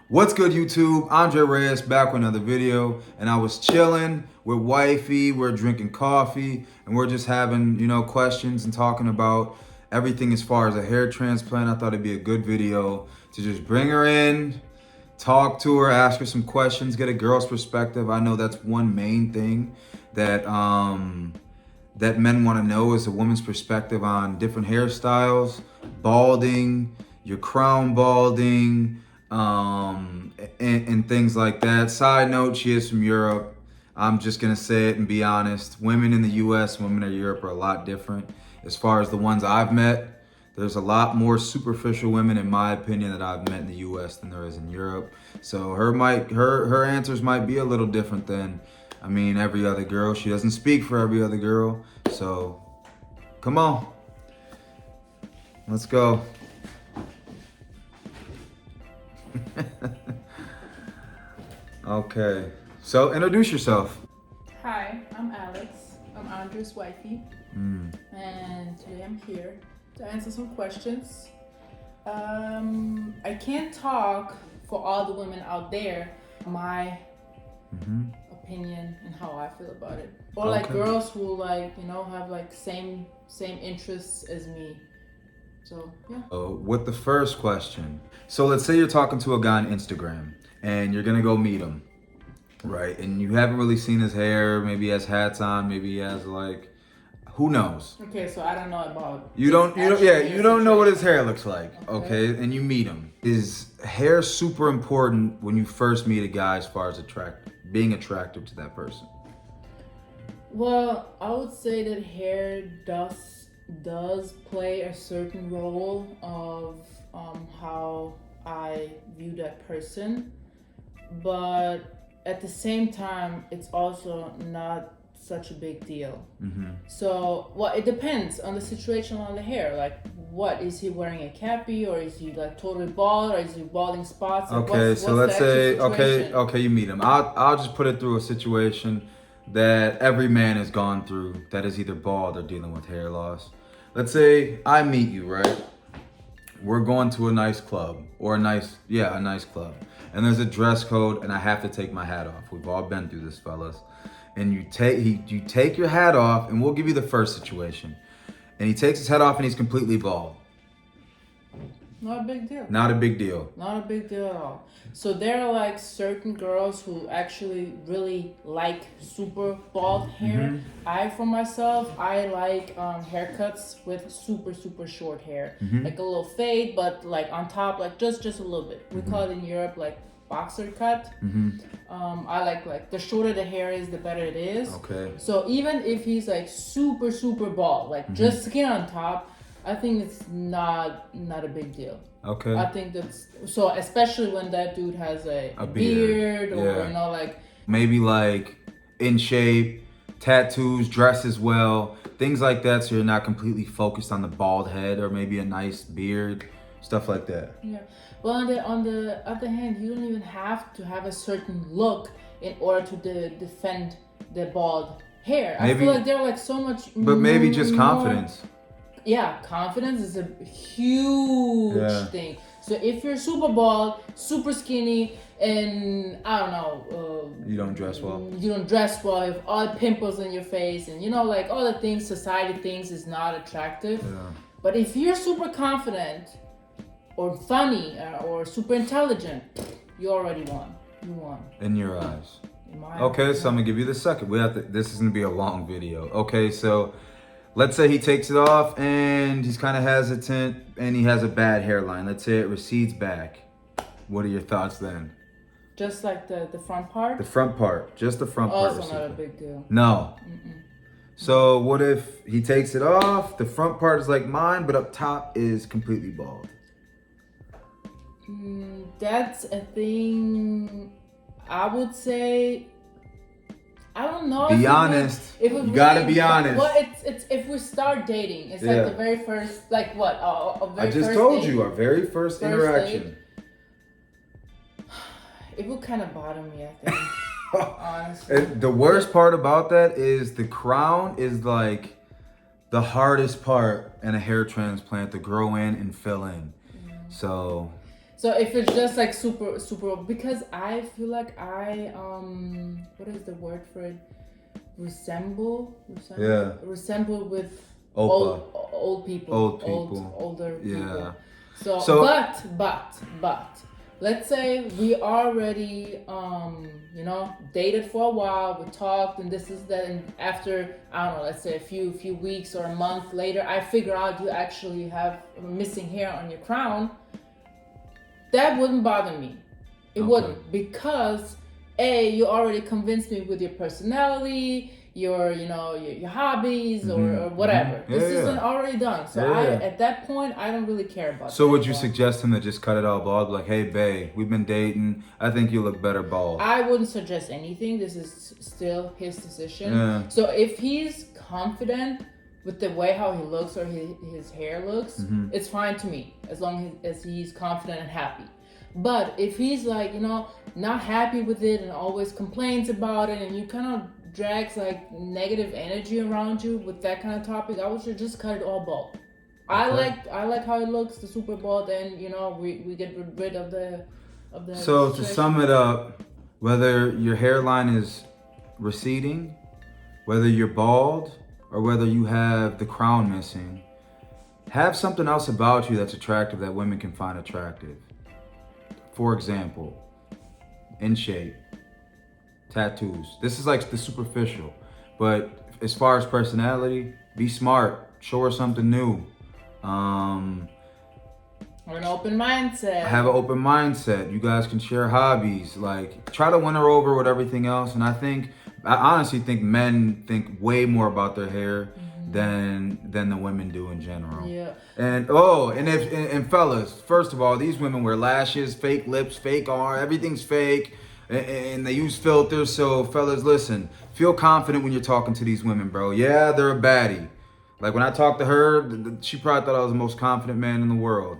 What's good, YouTube? Andre Reyes back with another video, and I was chilling with wifey. We're drinking coffee, and we're just having, questions and talking about everything as far as a hair transplant. I thought it'd be a good video to just bring her in, talk to her, ask her some questions, get a girl's perspective. I know that's one main thing that that men want to know is a woman's perspective on different hairstyles, balding, your crown balding, and things like that. Side note, she is from Europe. I'm just gonna say it and be honest. Women in the US, women in Europe are a lot different. As far as the ones I've met, there's a lot more superficial women, in my opinion, that I've met in the US than there is in Europe. So her answers might be a little different than, every other girl. She doesn't speak for every other girl. So come on, let's go. Okay, so introduce yourself. Hi, I'm Alex. I'm Andrew's wifey. And today I'm here to answer some questions. I can't talk for all the women out there, my opinion and how I feel about it. Or like girls who have like same interests as me. So yeah. With the first question, so let's say you're talking to a guy on Instagram and you're gonna go meet him, right? And you haven't really seen his hair. Maybe he has hats on. Maybe he has who knows? Okay, so I don't know about. You don't know what his hair looks like. Okay, and you meet him. Is hair super important when you first meet a guy as far as being attractive to that person? Well, I would say that hair does play a certain role of how I view that person, but at the same time, it's also not such a big deal. So, well, it depends on the situation on the hair. Like, what is he wearing, a cappy, or is he like totally bald, or is he balding spots? Okay, so let's say okay, you meet him. I'll just put it through a situation that every man has gone through that is either bald or dealing with hair loss. Let's say I meet you, right? We're going to a nice club or a nice club. And there's a dress code and I have to take my hat off. We've all been through this, fellas. And you take your hat off, and we'll give you the first situation. And he takes his hat off and he's completely bald. Not a big deal. Not a big deal. Not a big deal at all. So there are like certain girls who actually really like super bald hair. I, for myself, I like haircuts with super short hair. Like a little fade, but like on top, like just a little bit. We call it in Europe like boxer cut. I like the shorter the hair is, the better it is. Okay. So even if he's like super bald, like just skin on top, I think it's not a big deal. Okay. I think that's so, especially when that dude has a beard or maybe like in shape, tattoos, dresses well, things like that, so you're not completely focused on the bald head, or maybe a nice beard, stuff like that. Yeah. Well, on the other hand, you don't even have to have a certain look in order to defend the bald hair. I feel like they're like so much. But maybe just confidence. Yeah, confidence is a huge thing. So if you're super bald, super skinny, and I don't know, you don't dress well. You don't dress well. You have all the pimples on your face, and like all the things society thinks is not attractive. Yeah. But if you're super confident, or funny, or super intelligent, you already won. You won. In your eyes. In my eyes. So I'm gonna give you the second. This is gonna be a long video. Okay, so let's say he takes it off and he's kind of hesitant and he has a bad hairline. Let's say it recedes back. What are your thoughts then? Just like the front part? The front part. Just the front part. Also not a big deal. No. So what if he takes it off, the front part is like mine, but up top is completely bald? That's a thing. I would say, I don't know. Be honest. You gotta be honest. Well, it's if we start dating, it's like the very first, like what? I just told you, our very first interaction. It would kind of bother me, I think. Honestly. And the worst part about that is the crown is like the hardest part in a hair transplant to grow in and fill in. So So if it's just like super, because I feel like what is the word for it? Resemble with Opa. old people, Old people. older Yeah. people. So, So- but let's say we already dated for a while, we talked and this is that, and after, I don't know, let's say a few weeks or a month later, I figure out you actually have missing hair on your crown. That wouldn't bother me. It wouldn't, because you already convinced me with your personality, your hobbies, or whatever. This isn't already done. So at that point, I don't really care about. So would you suggest him to just cut it all bald? Like, hey, babe, we've been dating. I think you look better bald. I wouldn't suggest anything. This is still his decision. Yeah. So if he's confident with the way how he looks or his hair looks, it's fine to me, as long as he's confident and happy. But if he's like, not happy with it and always complains about it, and you kind of drags like negative energy around you with that kind of topic, I would just cut it all bald. Okay. I like how it looks, the super bald, and we get rid of the So to sum it up, whether your hairline is receding, whether you're bald, or whether you have the crown missing, have something else about you that's attractive that women can find attractive. For example, in shape, tattoos. This is like the superficial. But as far as personality, be smart. Show her something new. Have an open mindset. Have an open mindset. You guys can share hobbies. Like, try to win her over with everything else. And I honestly think men think way more about their hair than the women do in general. Yeah. And and fellas, first of all, these women wear lashes, fake lips, fake arm, everything's fake, and they use filters. So fellas, listen, feel confident when you're talking to these women, bro. Yeah, they're a baddie. Like when I talked to her, she probably thought I was the most confident man in the world.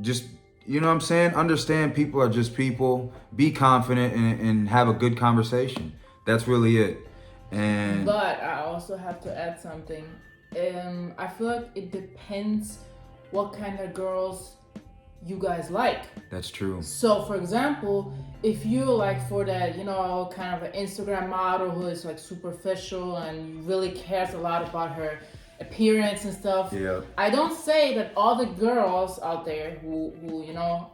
Just, you know what I'm saying? Understand people are just people. Be confident and have a good conversation. That's really it. But I also have to add something. I feel like it depends what kind of girls you guys like. That's true. So for example, if you like for that, kind of an Instagram model who is like superficial and really cares a lot about her appearance and stuff. Yeah. I don't say that all the girls out there who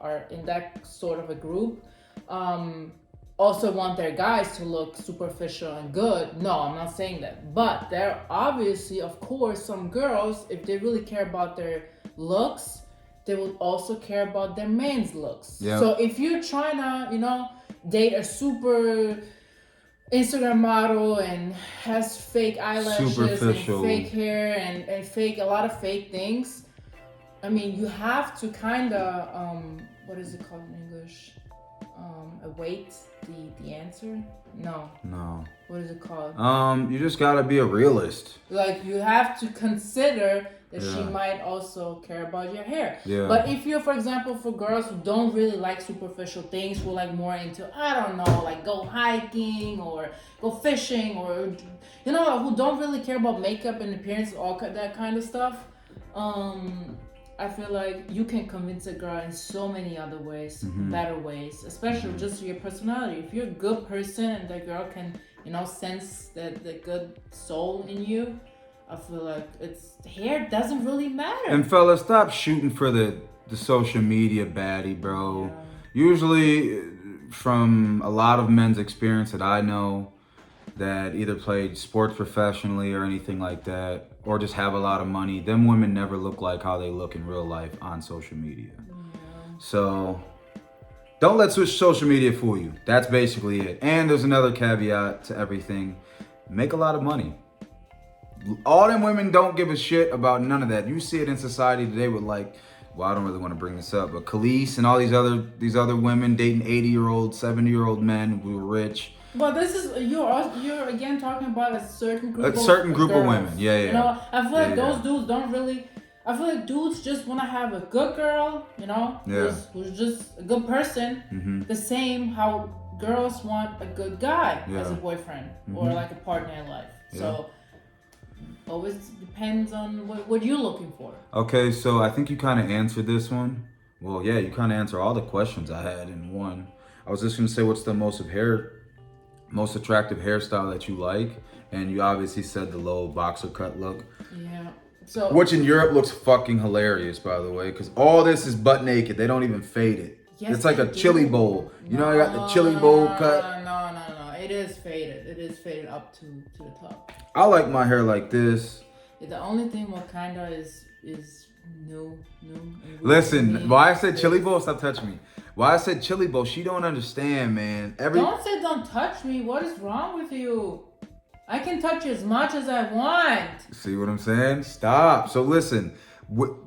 are in that sort of a group also want their guys to look superficial and good. No, I'm not saying that. But there are obviously, of course, some girls, if they really care about their looks, they will also care about their man's looks. Yep. So if you're trying to, date a super Instagram model and has fake eyelashes Superficial. and fake hair and a lot of fake things, I mean, you have to kind of, what is it called in English? Await the answer? No. What is it called? You just gotta be a realist. Like, you have to consider that she might also care about your hair. Yeah. But if you're, for example, for girls who don't really like superficial things, who like more into, I don't know, like go hiking or go fishing, or who don't really care about makeup and appearance, all that kind of stuff, I feel like you can convince a girl in so many other ways, better ways, especially just your personality. If you're a good person and the girl can, sense the good soul in you, I feel like hair doesn't really matter. And fellas, stop shooting for the social media baddie, bro. Yeah. Usually, from a lot of men's experience that I know that either played sports professionally or anything like that, or just have a lot of money, them women never look like how they look in real life on social media. Yeah. So don't let social media fool you. That's basically it. And there's another caveat to everything. Make a lot of money. All them women don't give a shit about none of that. You see it in society today with I don't really want to bring this up, but Khalees and all these other women dating 80-year-old, 70-year-old men who are rich. But this is you're again talking about a certain group. Of women. Yeah. I feel like those dudes don't really. I feel like dudes just want to have a good girl, who's just a good person. The same how girls want a good guy as a boyfriend or like a partner in life. Yeah. So always depends on what you're looking for. Okay, so I think you kind of answered this one, Well, yeah, you kind of answer all the questions I had in one. I was just gonna say, what's the most attractive hairstyle that you like? And you obviously said the low boxer cut look, Yeah. So which in Europe looks fucking hilarious, by the way, because all this is butt naked. They don't even fade it. yes, It's like they a chili do. bowl. You know, I No, got the chili bowl cut. No. It is faded. It is faded up to the top. I like my hair like this. The only thing what kinda is new. Listen, why I said chili bowl? Stop touching me. Why I said chili bowl? She don't understand, man. Don't say don't touch me. What is wrong with you? I can touch you as much as I want. See what I'm saying? Stop. So listen,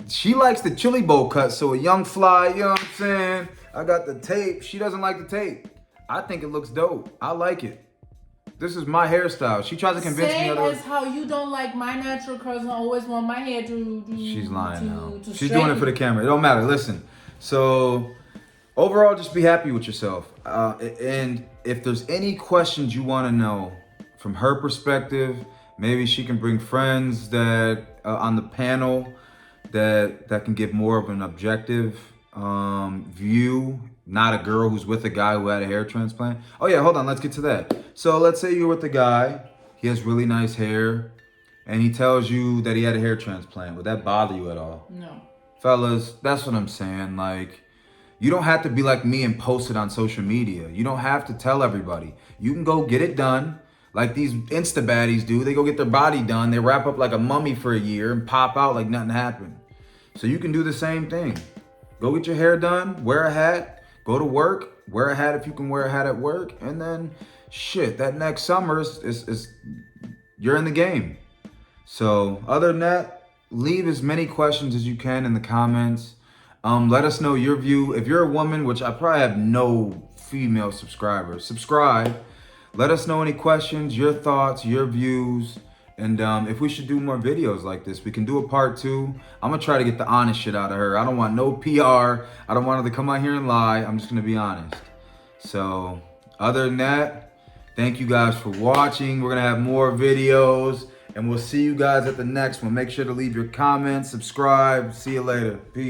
she likes the chili bowl cut. So a young fly, you know what I'm saying? I got the tape. She doesn't like the tape. I think it looks dope. I like it. This is my hairstyle. She tries to convince me Same otherwise. as how you don't like my natural curls and always want my hair to She's lying now. to She's doing it for the camera. It don't matter. Listen. So overall, just be happy with yourself. And if there's any questions you want to know from her perspective, maybe she can bring friends that on the panel that can give more of an objective view, not a girl who's with a guy who had a hair transplant. Oh yeah, hold on, let's get to that. So let's say you're with a guy, he has really nice hair, and he tells you that he had a hair transplant. Would that bother you at all? No. Fellas, that's what I'm saying. Like, you don't have to be like me and post it on social media. You don't have to tell everybody. You can go get it done. Like these Insta baddies do. They go get their body done. They wrap up like a mummy for a year and pop out like nothing happened. So you can do the same thing. Go get your hair done, wear a hat, go to work, wear a hat if you can wear a hat at work, and then shit, that next summer is you're in the game. So other than that, leave as many questions as you can in the comments. Let us know your view. If you're a woman, which I probably have no female subscribers, subscribe. Let us know any questions, your thoughts, your views, and if we should do more videos like this. We can do a part 2. I'm gonna try to get the honest shit out of her. I don't want no PR. I don't want her to come out here and lie. I'm just gonna be honest. So other than that, thank you guys for watching. We're gonna have more videos, and we'll see you guys at the next one. Make sure to leave your comments, subscribe. See you later. Peace.